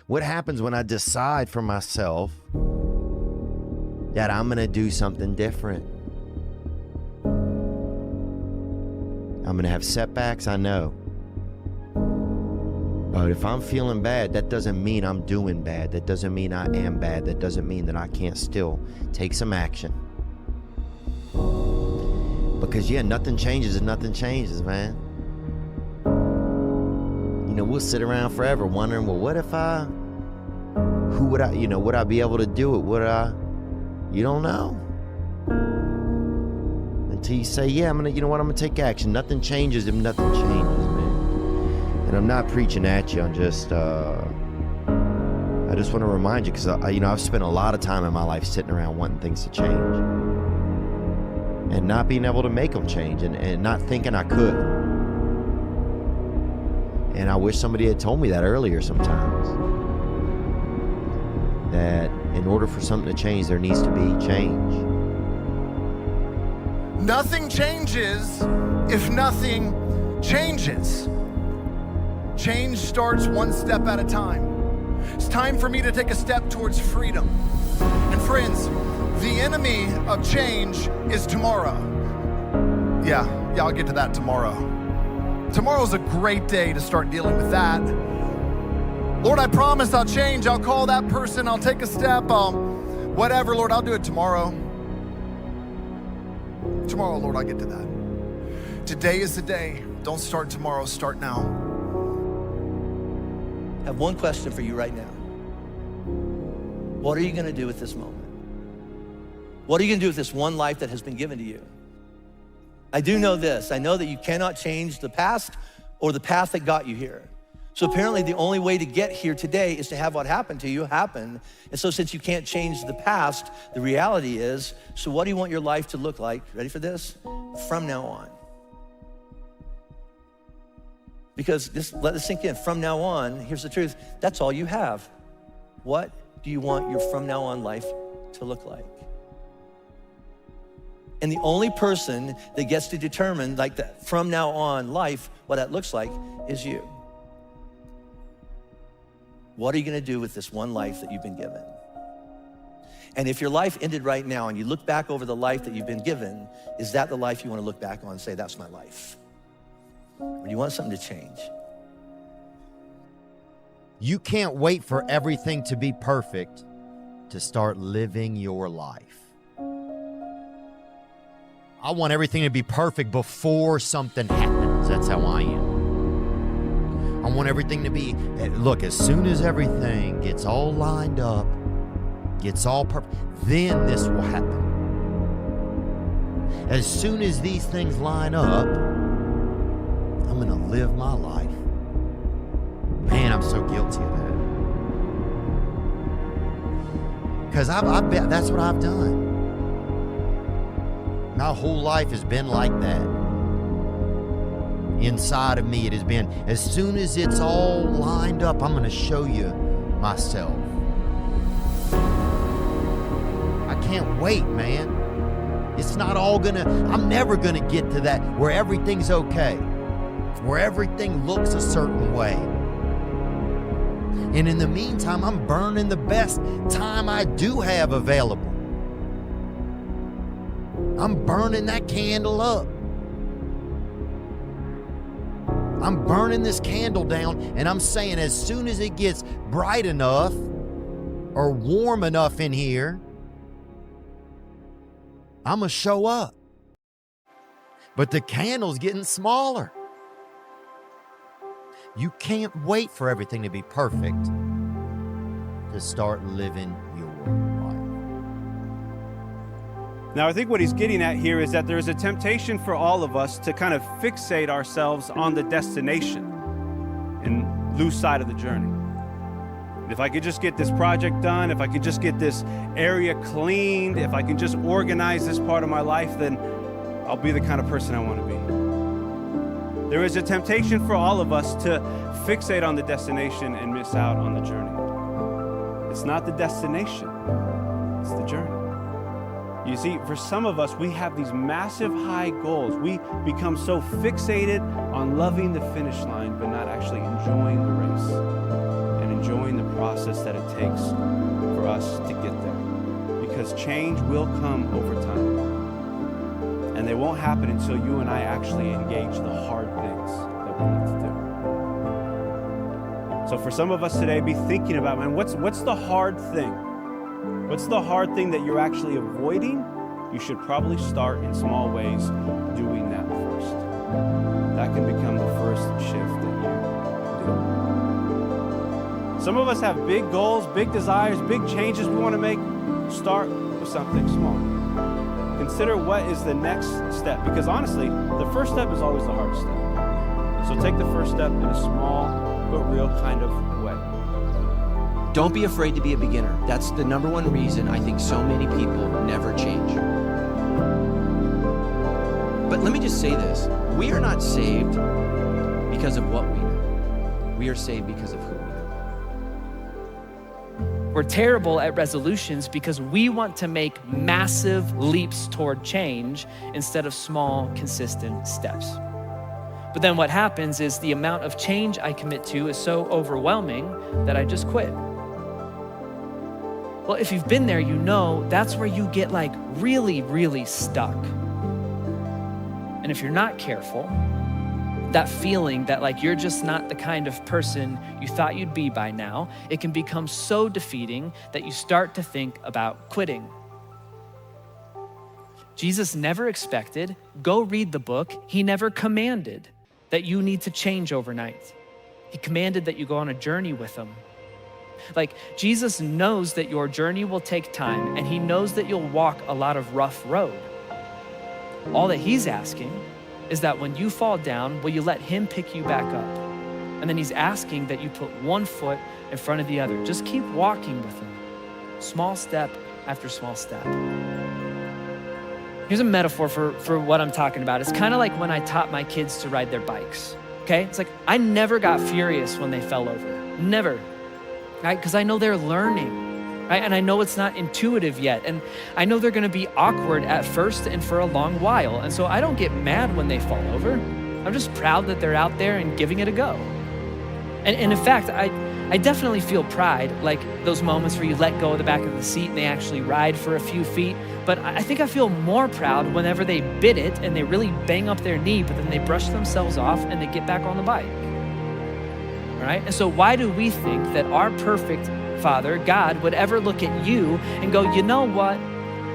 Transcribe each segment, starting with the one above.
What happens when I decide for myself that I'm going to do something different? I'm going to have setbacks, I know. But if I'm feeling bad, that doesn't mean I'm doing bad. That doesn't mean I am bad. That doesn't mean that I can't still take some action. Because yeah, nothing changes if nothing changes, man. You know, we'll sit around forever wondering, well, what if would I be able to do it? You don't know. Until you say, yeah, I'm gonna take action. Nothing changes if nothing changes, man. And I'm not preaching at you. I'm just, I just want to remind you, because I've spent a lot of time in my life sitting around wanting things to change and not being able to make them change, and not thinking I could. And I wish somebody had told me that earlier sometimes, that in order for something to change, there needs to be change. Nothing changes if nothing changes. Change starts one step at a time. It's time for me to take a step towards freedom. And friends, the enemy of change is tomorrow. Yeah, I'll get to that tomorrow. Tomorrow's a great day to start dealing with that. Lord, I promise I'll change. I'll call that person. I'll take a step. Whatever, Lord, I'll do it tomorrow. Tomorrow, Lord, I'll get to that. Today is the day. Don't start tomorrow, start now. I have one question for you right now. What are you gonna do with this moment? What are you gonna do with this one life that has been given to you? I do know this. I know that you cannot change the past or the path that got you here. So apparently the only way to get here today is to have what happened to you happen. And so since you can't change the past, the reality is, so what do you want your life to look like? Ready for this? From now on. Because let this sink in. From now on, here's the truth. That's all you have. What do you want your from now on life to look like? And the only person that gets to determine like that from now on life, what that looks like, is you. What are you gonna do with this one life that you've been given? And if your life ended right now and you look back over the life that you've been given, is that the life you wanna look back on and say, that's my life? Or do you want something to change? You can't wait for everything to be perfect to start living your life. I want everything to be perfect before something happens. That's how I am. I want everything to be, look, as soon as everything gets all lined up, gets all perfect, then this will happen. As soon as these things line up, I'm gonna live my life. Man, I'm so guilty of that. Because I bet that's what I've done. My whole life has been like that. Inside of me, it has been, as soon as it's all lined up, I'm gonna show you myself. I can't wait, man. It's not all I'm never gonna get to that where everything's okay, where everything looks a certain way. And in the meantime, I'm burning the best time I do have available. I'm burning that candle up. I'm burning this candle down, and I'm saying as soon as it gets bright enough or warm enough in here, I'm gonna show up. But the candle's getting smaller. You can't wait for everything to be perfect to start living your life. Now, I think what he's getting at here is that there is a temptation for all of us to kind of fixate ourselves on the destination and lose sight of the journey. If I could just get this project done, if I could just get this area cleaned, if I can just organize this part of my life, then I'll be the kind of person I want to be. There is a temptation for all of us to fixate on the destination and miss out on the journey. It's not the destination, it's the journey. You see, for some of us, we have these massive high goals. We become so fixated on loving the finish line, but not actually enjoying the race and enjoying the process that it takes for us to get there. Because change will come over time. And they won't happen until you and I actually engage the hard things that we need to do. So for some of us today, be thinking about, man, what's the hard thing? What's the hard thing that you're actually avoiding? You should probably start in small ways doing that first. That can become the first shift that you do. Some of us have big goals, big desires, big changes we want to make. Start with something small. Consider what is the next step, because honestly, the first step is always the hardest step. So take the first step in a small but real kind of way. Don't be afraid to be a beginner. That's the number one reason I think so many people never change. But let me just say this. We are not saved because of what we know. We are saved because of who we know. We're terrible at resolutions because we want to make massive leaps toward change instead of small, consistent steps. But then what happens is the amount of change I commit to is so overwhelming that I just quit. Well, if you've been there, you know that's where you get like really, really stuck. And if you're not careful, that feeling that like you're just not the kind of person you thought you'd be by now, it can become so defeating that you start to think about quitting. Jesus never expected, go read the book. He never commanded that you need to change overnight. He commanded that you go on a journey with him. Like Jesus knows that your journey will take time and he knows that you'll walk a lot of rough road. All that he's asking is that when you fall down, will you let him pick you back up? And then he's asking that you put one foot in front of the other. Just keep walking with him, small step after small step. Here's a metaphor for what I'm talking about. It's kind of like when I taught my kids to ride their bikes, okay? It's like I never got furious when they fell over, never, right? Because I know they're learning. Right? And I know it's not intuitive yet. And I know they're gonna be awkward at first and for a long while. And so I don't get mad when they fall over. I'm just proud that they're out there and giving it a go. And in fact, I definitely feel pride, like those moments where you let go of the back of the seat and they actually ride for a few feet. But I think I feel more proud whenever they bit it and they really bang up their knee, but then they brush themselves off and they get back on the bike. All right? And so why do we think that our perfect Father, God, would ever look at you and go, you know what?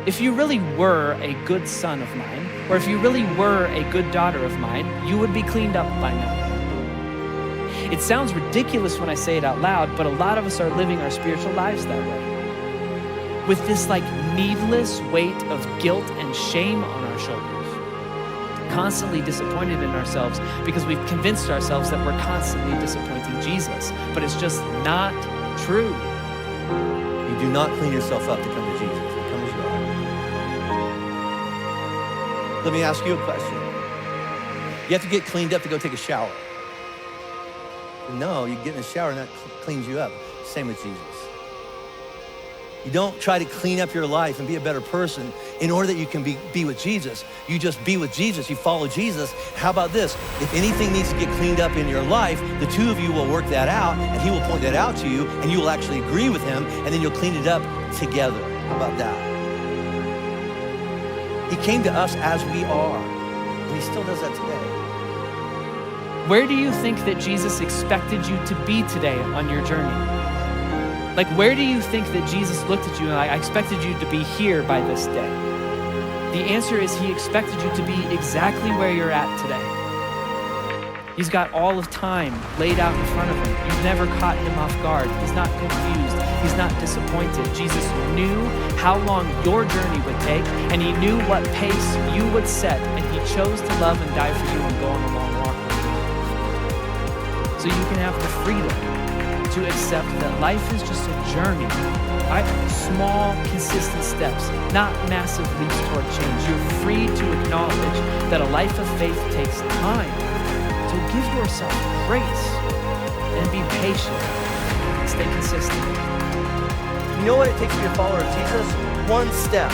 If you really were a good son of mine, or if you really were a good daughter of mine, you would be cleaned up by now. It sounds ridiculous when I say it out loud, but a lot of us are living our spiritual lives that way. With this like needless weight of guilt and shame on our shoulders. Constantly disappointed in ourselves because we've convinced ourselves that we're constantly disappointing Jesus, but it's just not true. You do not clean yourself up to come to Jesus. You come as you are. Let me ask you a question. You have to get cleaned up to go take a shower. No, you get in the shower and that cleans you up. Same with Jesus. You don't try to clean up your life and be a better person in order that you can be with Jesus. You just be with Jesus, you follow Jesus. How about this? If anything needs to get cleaned up in your life, the two of you will work that out and he will point that out to you and you will actually agree with him and then you'll clean it up together. How about that? He came to us as we are and he still does that today. Where do you think that Jesus expected you to be today on your journey? Like, where do you think that Jesus looked at you and like, I expected you to be here by this day? The answer is he expected you to be exactly where you're at today. He's got all of time laid out in front of him. You've never caught him off guard. He's not confused. He's not disappointed. Jesus knew how long your journey would take, and he knew what pace you would set, and he chose to love and die for you and go on a long walk with you. So you can have the freedom to accept that life is just a journey, right? Small, consistent steps, not massive leaps toward change. You're free to acknowledge that a life of faith takes time. So give yourself grace and be patient. Stay consistent. You know what it takes to be a follower of Jesus? One step.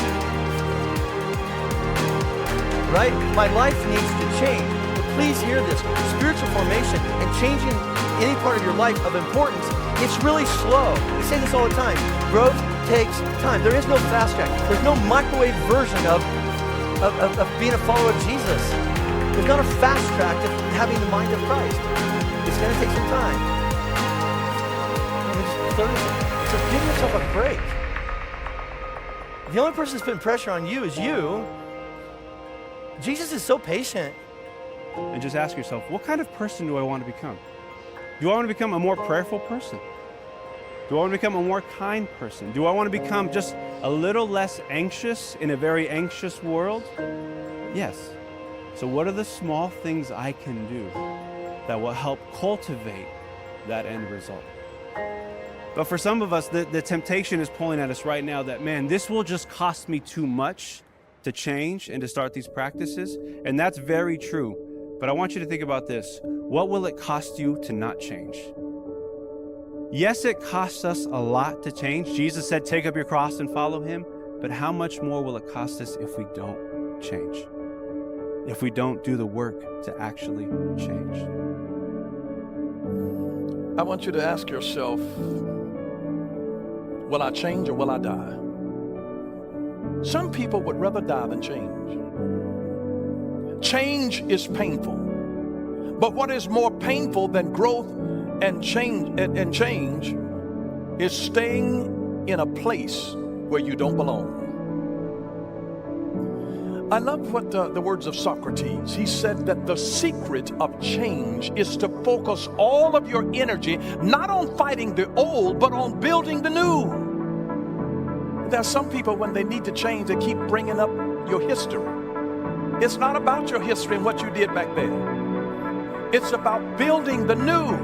Right? My life needs to change. But please hear this. Spiritual formation and changing any part of your life of importance It's really slow. We say this all the time. Growth takes time. There is no fast track. There's no microwave version of being a follower of Jesus. There's not a fast track to having the mind of Christ. It's going to take some time. So give yourself a break. The only person that's putting pressure on you is you. Jesus is so patient. And just ask yourself, what kind of person do I want to become? Do I want to become a more prayerful person? Do I want to become a more kind person? Do I want to become just a little less anxious in a very anxious world? Yes. So what are the small things I can do that will help cultivate that end result? But for some of us, the temptation is pulling at us right now that, man, this will just cost me too much to change and to start these practices. And that's very true. But I want you to think about this. What will it cost you to not change? Yes, it costs us a lot to change. Jesus said, take up your cross and follow him. But how much more will it cost us if we don't change? If we don't do the work to actually change? I want you to ask yourself, will I change or will I die? Some people would rather die than change. Change is painful. But what is more painful than growth and change is staying in a place where you don't belong. I love what the words of Socrates. He said that the secret of change is to focus all of your energy not on fighting the old, but on building the new. There are some people, when they need to change, they keep bringing up your history. It's not about your history and what you did back then. It's about building the new.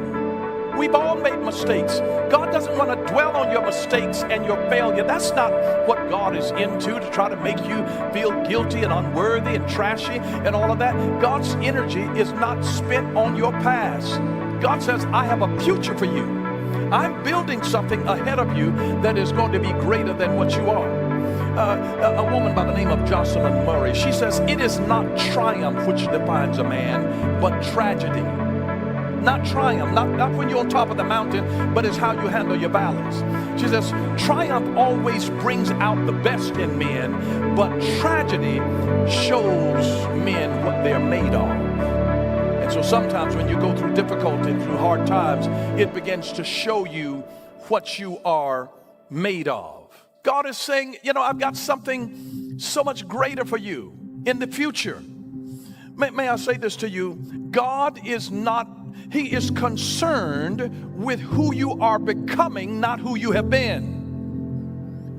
We've all made mistakes. God doesn't want to dwell on your mistakes and your failure. That's not what God is into, to try to make you feel guilty and unworthy and trashy and all of that. God's energy is not spent on your past. God says, I have a future for you. I'm building something ahead of you that is going to be greater than what you are. A woman by the name of Jocelyn Murray, she says, it is not triumph which defines a man, but tragedy. Not triumph, not when you're on top of the mountain, but it's how you handle your valleys. She says, triumph always brings out the best in men, but tragedy shows men what they're made of. And so sometimes when you go through difficulty, through hard times, it begins to show you what you are made of. God is saying, I've got something so much greater for you in the future. May I say this to you? God is not, he is concerned with who you are becoming, not who you have been.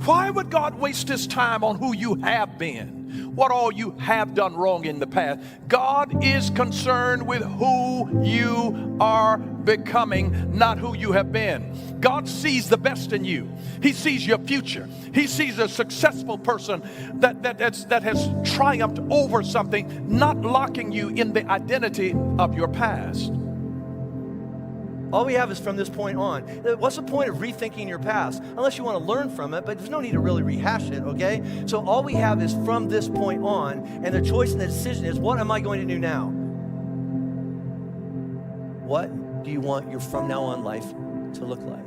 Why would God waste his time on who you have been? What all you have done wrong in the past? God is concerned with who you are becoming, not who you have been. God sees the best in you. He sees your future. He sees a successful person that has triumphed over something, not locking you in the identity of your past. All we have is from this point on. What's the point of rethinking your past? Unless you want to learn from it, but there's no need to really rehash it, okay? So all we have is from this point on, and the choice and the decision is, what am I going to do now? What do you want your from now on life to look like?